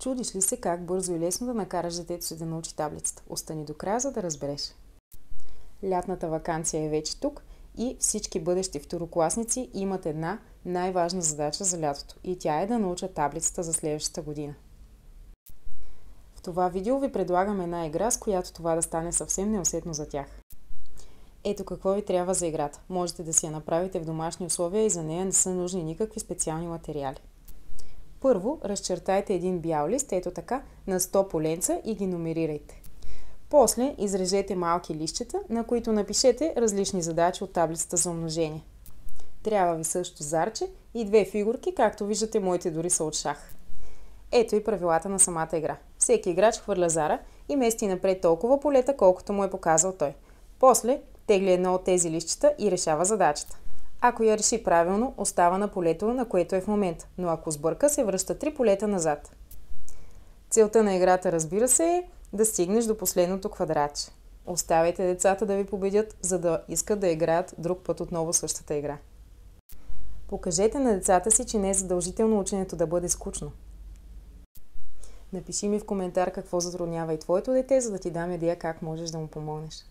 Чудиш ли се как бързо и лесно да накараш детето си да научи таблицата? Остани до края, за да разбереш. Лятната ваканция е вече тук и всички бъдещи второкласници имат една най-важна задача за лятото и тя е да научат таблицата за следващата година. В това видео ви предлагам една игра, с която това да стане съвсем неусетно за тях. Ето какво ви трябва за играта. Можете да си я направите в домашни условия и за нея не са нужни никакви специални материали. Първо, разчертайте един бял лист, ето така, на 100 поленца и ги номерирайте. После изрежете малки листчета, на които напишете различни задачи от таблицата за умножение. Трябва ви също зарче и две фигурки, както виждате, моите дори са от шах. Ето и правилата на самата игра. Всеки играч хвърля зара и мести напред толкова полета, колкото му е показал той. После тегли едно от тези листчета и решава задачата. Ако я реши правилно, остава на полето, на което е в момента, но ако сбърка, се връща 3 полета назад. Целта на играта, разбира се, е да стигнеш до последното квадратче. Оставяйте децата да ви победят, за да искат да играят друг път отново същата игра. Покажете на децата си, че не е задължително ученето да бъде скучно. Напиши ми в коментар какво затруднява и твоето дете, за да ти дам идея как можеш да му помогнеш.